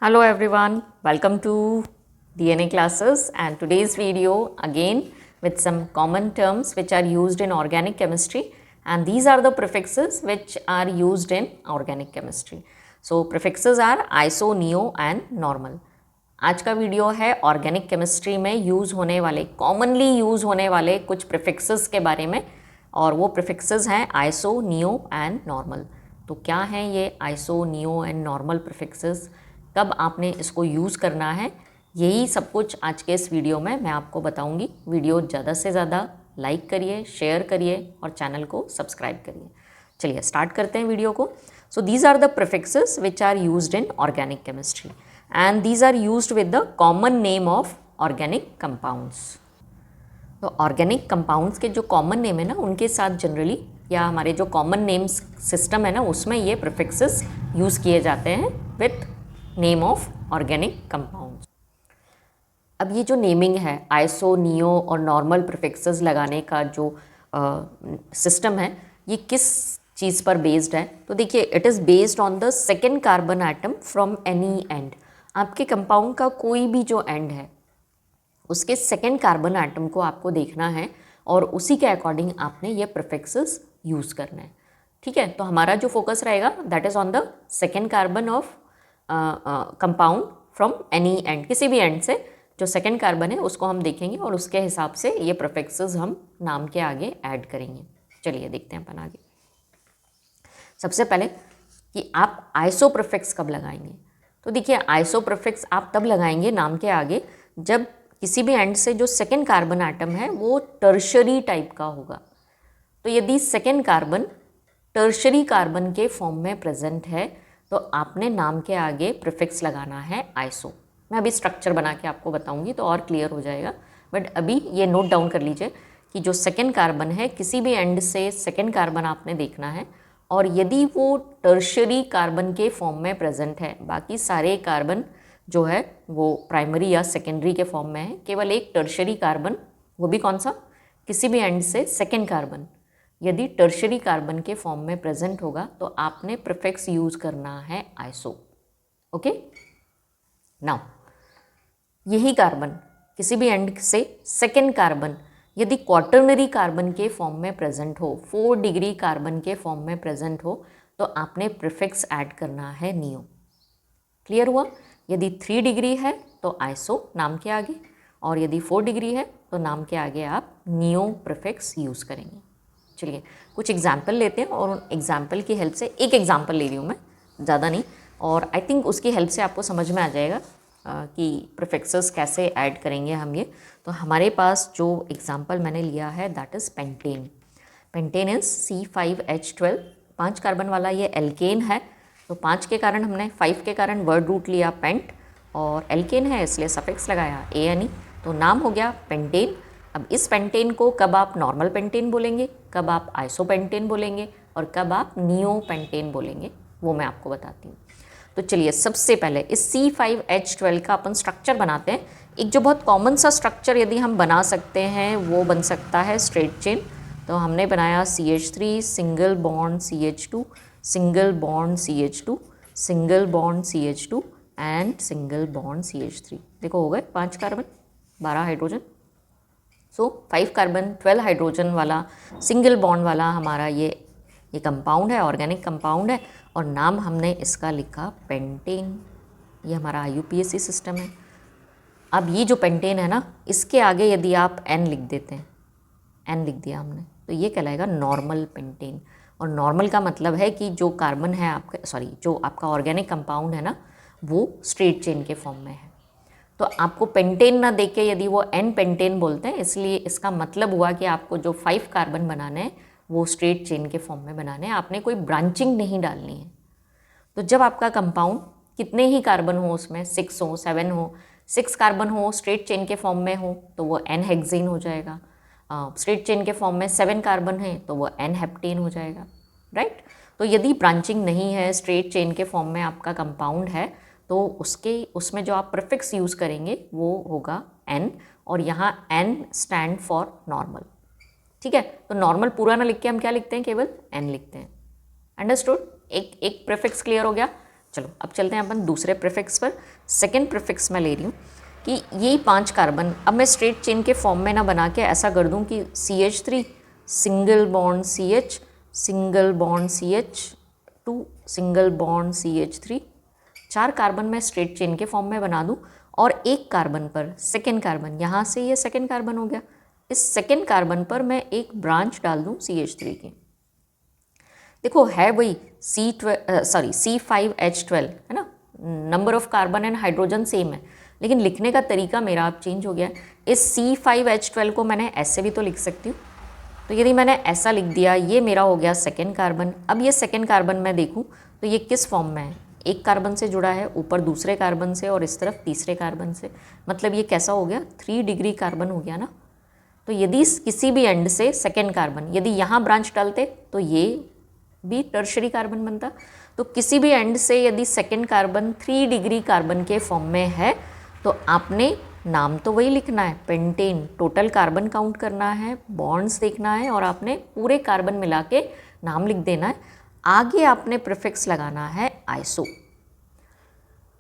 Hello everyone, welcome to DNA classes and today's video again with some common terms which are used in organic chemistry, and these are the prefixes which are used in organic chemistry. So prefixes are iso, neo and normal. आज का video है organic chemistry में use होने वाले commonly use होने वाले कुछ prefixes के बारे में, और वो प्रीफिक्सेस हैं आइसो, नियो एंड नॉर्मल। तो क्या हैं ये iso, neo and normal prefixes, कब आपने इसको यूज़ करना है, यही सब कुछ आज के इस वीडियो में मैं आपको बताऊंगी। वीडियो ज़्यादा से ज़्यादा लाइक करिए, शेयर करिए और चैनल को सब्सक्राइब करिए। चलिए स्टार्ट करते हैं वीडियो को। So these are the prefixes which are used in organic chemistry and these are used with the common name of organic compounds. तो ऑर्गेनिक कंपाउंड्स के जो कॉमन नेम है ना, उनके साथ जनरली या हमारे जो कॉमन नेम्स सिस्टम है ना, उसमें ये प्रीफिक्सेस यूज़ किए जाते हैं with name of organic compounds. अब ये जो नेमिंग है आइसो, नियो और नॉर्मल प्रीफिक्सेस लगाने का जो सिस्टम है, ये किस चीज़ पर बेस्ड है? तो देखिए, it is based on the second carbon atom from any and. आपके कंपाउंड का कोई भी जो एंड है उसके सेकेंड कार्बन एटम को आपको देखना है और उसी के अकॉर्डिंग आपने ये प्रीफिक्सेस यूज़ करना है। ठीक है, तो हमारा जो फोकस रहेगा that is on the second carbon of compound from any and. किसी भी एंड से जो सेकेंड कार्बन है उसको हम देखेंगे और उसके हिसाब से ये प्रीफिक्सेस हम नाम के आगे ऐड करेंगे। चलिए देखते हैं अपन आगे। सबसे पहले कि आप आइसो प्रीफिक्स कब लगाएंगे? तो देखिए, आइसो प्रीफिक्स आप तब लगाएंगे नाम के आगे जब किसी भी एंड से जो सेकेंड कार्बन एटम है वो टर्शरी टाइप का होगा। तो यदि सेकेंड कार्बन टर्शरी कार्बन के फॉर्म में प्रेजेंट है तो आपने नाम के आगे प्रीफिक्स लगाना है आइसो। मैं अभी स्ट्रक्चर बना के आपको बताऊंगी तो और क्लियर हो जाएगा, बट अभी ये नोट डाउन कर लीजिए कि जो सेकेंड कार्बन है, किसी भी एंड से सेकेंड कार्बन आपने देखना है, और यदि वो टर्शरी कार्बन के फॉर्म में प्रेजेंट है, बाकी सारे कार्बन जो है वो प्राइमरी या सेकेंडरी के फॉर्म में है, केवल एक टर्शरी कार्बन, वो भी कौन सा? किसी भी एंड से सेकेंड कार्बन यदि टर्शरी कार्बन के फॉर्म में प्रेजेंट होगा तो आपने प्रीफिक्स यूज़ करना है आइसो। ओके, नाउ यही कार्बन किसी भी एंड से सेकेंड कार्बन यदि क्वाटर्नरी कार्बन के फॉर्म में प्रेजेंट हो, 4 डिग्री कार्बन के फॉर्म में प्रेजेंट हो, तो आपने प्रीफिक्स ऐड करना है नियो। क्लियर हुआ? यदि 3 डिग्री है तो आइसो नाम के आगे, और यदि 4 डिग्री है तो नाम के आगे आप नियो प्रीफिक्स यूज़ करेंगे। चलिए कुछ एग्जाम्पल लेते हैं और उन एग्जाम्पल की हेल्प से, एक एग्जाम्पल ले रही हूँ मैं, ज़्यादा नहीं, और आई थिंक उसकी हेल्प से आपको समझ में आ जाएगा कि प्रीफिक्सेस कैसे ऐड करेंगे हम ये। तो हमारे पास जो एग्जांपल मैंने लिया है that is pentane. Pentane is C5H12, 5 carbon वाला ये एल्केन है। तो 5 के कारण हमने 5 के कारण वर्ड रूट लिया पेंट, और एल्केन है इसलिए सफिक्स लगाया ANE, तो नाम हो गया पेंटेन। अब इस पेंटेन को कब आप नॉर्मल पेंटेन बोलेंगे, कब आप आइसोपेंटेन बोलेंगे और कब आप नियो पेंटेन बोलेंगे, वो मैं आपको बताती हूँ। तो चलिए सबसे पहले इस C5H12 का अपन स्ट्रक्चर बनाते हैं। एक जो बहुत कॉमन सा स्ट्रक्चर यदि हम बना सकते हैं वो बन सकता है स्ट्रेट चेन। तो हमने बनाया CH3 single bond CH2, single bond CH2, single bond CH2 and single bond CH3। देखो हो गए 5 कार्बन 12 हाइड्रोजन। सो 5 कार्बन 12 हाइड्रोजन वाला सिंगल बॉन्ड वाला हमारा ये कंपाउंड है, ऑर्गेनिक कंपाउंड है, और नाम हमने इसका लिखा पेंटेन। ये हमारा IUPAC सिस्टम है। अब ये जो पेंटेन है ना, इसके आगे यदि आप N लिख देते हैं, N लिख दिया हमने, तो ये कहलाएगा नॉर्मल पेंटेन। और नॉर्मल का मतलब है कि जो कार्बन है आपका, जो आपका ऑर्गेनिक कंपाउंड है ना, वो स्ट्रेट चेन के फॉर्म में है। तो आपको पेंटेन ना देके यदि वो N पेंटेन बोलते हैं, इसलिए इसका मतलब हुआ कि आपको जो 5 कार्बन बनाने हैं वो स्ट्रेट चेन के फॉर्म में बनाने हैं, आपने कोई ब्रांचिंग नहीं डालनी है। तो जब आपका कंपाउंड कितने ही कार्बन हो, उसमें 6 हो, 7 हो, 6 कार्बन हो, स्ट्रेट चेन के फॉर्म में हो तो वो N हेक्सेन हो जाएगा। स्ट्रेट चेन के फॉर्म में 7 कार्बन है तो वो N हेप्टेन हो जाएगा, राइट। तो यदि ब्रांचिंग नहीं है, स्ट्रेट चेन के फॉर्म में आपका कंपाउंड है, तो उसमें जो आप प्रीफिक्स यूज़ करेंगे वो होगा N, और यहाँ N स्टैंड फॉर नॉर्मल। ठीक है, तो नॉर्मल पूरा ना लिख के हम क्या लिखते हैं, केवल N लिखते हैं। अंडरस्टूड? एक प्रीफिक्स क्लियर हो गया। चलो अब चलते हैं अपन दूसरे प्रीफिक्स पर। सेकेंड प्रीफिक्स मैं ले रही हूँ कि यही 5 कार्बन अब मैं स्ट्रेट चेन के फॉर्म में ना बना के ऐसा कर दूँ कि CH3 single bond CH single bond CH2 single bond CH3, 4 carbon मैं स्ट्रेट चेन के फॉर्म में बना दूँ और एक कार्बन पर सेकेंड कार्बन, यहाँ से ये सेकेंड कार्बन हो गया, इस सेकेंड कार्बन पर मैं एक ब्रांच डाल दूँ CH3 की। देखो है वही C5H12 है ना, number of carbon and hydrogen same है, लेकिन लिखने का तरीका मेरा अब चेंज हो गया है। इस C5H12 को मैंने ऐसे भी तो लिख सकती हूँ, तो यदि मैंने ऐसा लिख दिया, ये मेरा हो गया सेकेंड कार्बन। अब ये सेकेंड कार्बन मैं देखूँ तो ये किस फॉर्म में है, एक कार्बन से जुड़ा है, ऊपर दूसरे कार्बन से और इस तरफ तीसरे कार्बन से, मतलब ये कैसा हो गया 3 डिग्री कार्बन हो गया ना। तो यदि किसी भी एंड से सेकेंड कार्बन, यदि यहाँ ब्रांच डालते तो ये भी टर्शरी कार्बन बनता। तो किसी भी एंड से यदि सेकेंड कार्बन 3 डिग्री कार्बन के फॉर्म में है तो आपने नाम तो वही लिखना है पेंटेन, टोटल कार्बन काउंट करना है, बॉन्ड्स देखना है और आपने पूरे कार्बन मिला के नाम लिख देना है। आगे आपने प्रीफिक्स लगाना है आइसो।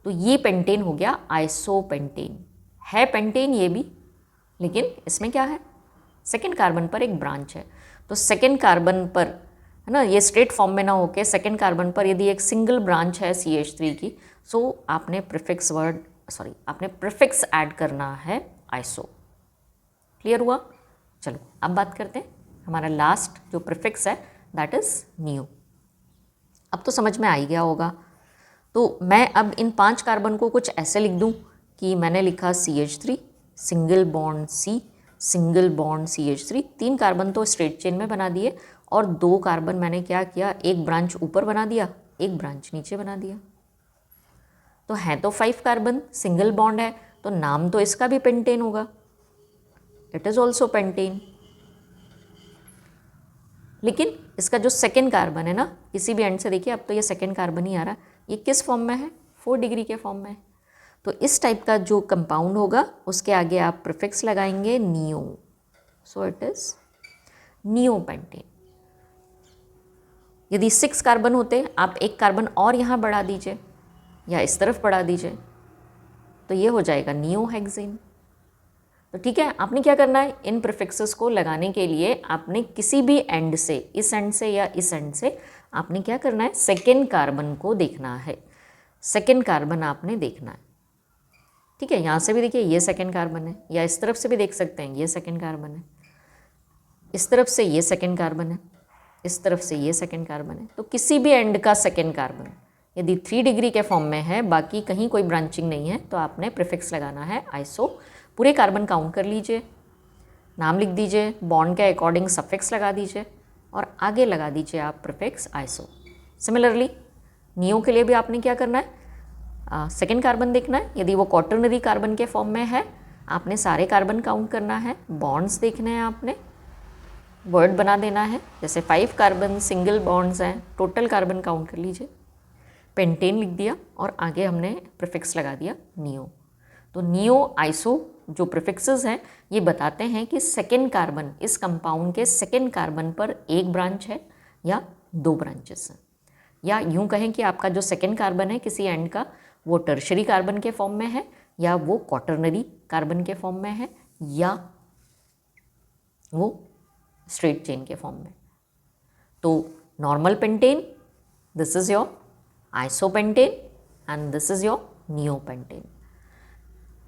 तो ये पेंटेन हो गया आइसोपेंटेन, है पेंटेन ये भी, लेकिन इसमें क्या है सेकेंड कार्बन पर एक ब्रांच है। तो सेकेंड कार्बन पर है ना, ये स्ट्रेट फॉर्म में ना होके सेकेंड कार्बन पर यदि एक सिंगल ब्रांच है CH3 की, सो आपने प्रीफिक्स ऐड करना है आइसो। क्लियर हुआ? चलो अब बात करते हैं हमारा लास्ट जो प्रीफिक्स है दैट इज नियो। अब तो समझ में आ ही गया होगा। तो मैं अब इन 5 कार्बन को कुछ ऐसे लिख दूं कि मैंने लिखा CH3 single bond C single bond CH3, 3 carbon तो स्ट्रेट चेन में बना दिए और 2 कार्बन मैंने क्या किया, एक ब्रांच ऊपर बना दिया, एक ब्रांच नीचे बना दिया। तो है तो 5 कार्बन, सिंगल बॉन्ड है, तो नाम तो इसका भी पेंटेन होगा, इट इज ऑल्सो पेंटेन। लेकिन इसका जो सेकेंड कार्बन है ना, किसी भी एंड से देखिए अब तो ये सेकेंड कार्बन ही आ रहा, ये किस फॉर्म में है 4 डिग्री के फॉर्म में है। तो इस टाइप का जो कंपाउंड होगा उसके आगे आप प्रीफिक्स लगाएंगे neo, so it is neopentane. यदि 6 कार्बन होते आप एक कार्बन और यहाँ बढ़ा दीजिए या इस तरफ बढ़ा दीजिए तो ये हो जाएगा नियोहेक्सेन। तो ठीक है, आपने क्या करना है, इन प्रीफिक्सेस को लगाने के लिए आपने किसी भी एंड से, इस एंड से या इस एंड से, आपने क्या करना है सेकेंड कार्बन को देखना है, सेकेंड कार्बन आपने देखना है। ठीक है, यहाँ से भी देखिए ये सेकेंड कार्बन है, या इस तरफ से भी देख सकते हैं ये सेकेंड कार्बन है, इस तरफ से ये सेकेंड कार्बन है, इस तरफ से ये सेकेंड कार्बन है। तो किसी भी एंड का सेकेंड कार्बन यदि 3 डिग्री के फॉर्म में है, बाकी कहीं कोई ब्रांचिंग नहीं है, तो आपने प्रीफिक्स लगाना है आइसो। पूरे कार्बन काउंट कर लीजिए, नाम लिख दीजिए, बॉन्ड के अकॉर्डिंग सफिक्स लगा दीजिए और आगे लगा दीजिए आप प्रीफिक्स आइसो। सिमिलरली नियो के लिए भी आपने क्या करना है, सेकेंड कार्बन देखना है, यदि वो क्वाटर्नरी कार्बन के फॉर्म में है आपने सारे कार्बन काउंट करना है, बॉन्ड्स देखने हैं, आपने वर्ड बना देना है, जैसे 5 कार्बन सिंगल बॉन्ड्स हैं, टोटल कार्बन काउंट कर लीजिए, पेंटेन लिख दिया और आगे हमने प्रीफिक्स लगा दिया नियो। तो नियो आइसो जो प्रीफिक्सेस हैं ये बताते हैं कि सेकेंड कार्बन, इस कंपाउंड के सेकेंड कार्बन पर एक ब्रांच है या 2 ब्रांचेस हैं, या यूं कहें कि आपका जो सेकेंड कार्बन है किसी एंड का वो टर्शरी कार्बन के फॉर्म में है, या वो क्वाटर्नरी कार्बन के फॉर्म में है, या वो स्ट्रेट चेन के फॉर्म में। तो normal pentane, this is your isopentane and this is your neopentane.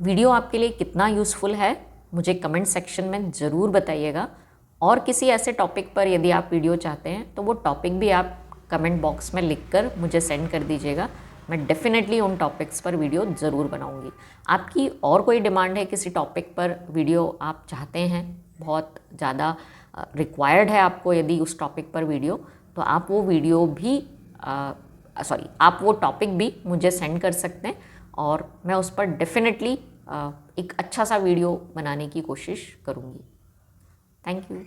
Video आपके लिए कितना यूज़फुल है मुझे कमेंट सेक्शन में ज़रूर बताइएगा, और किसी ऐसे टॉपिक पर यदि आप वीडियो चाहते हैं तो वो टॉपिक भी आप कमेंट बॉक्स में लिखकर मुझे सेंड कर दीजिएगा, मैं डेफिनेटली उन टॉपिक्स पर वीडियो ज़रूर बनाऊंगी। आपकी और कोई डिमांड है किसी टॉपिक पर वीडियो आप चाहते हैं, बहुत ज़्यादा रिक्वायर्ड है आपको यदि उस टॉपिक पर वीडियो, तो आप वो वीडियो भी आप वो टॉपिक भी मुझे सेंड कर सकते हैं और मैं उस पर डेफिनेटली एक अच्छा सा वीडियो बनाने की कोशिश करूँगी। Thank you.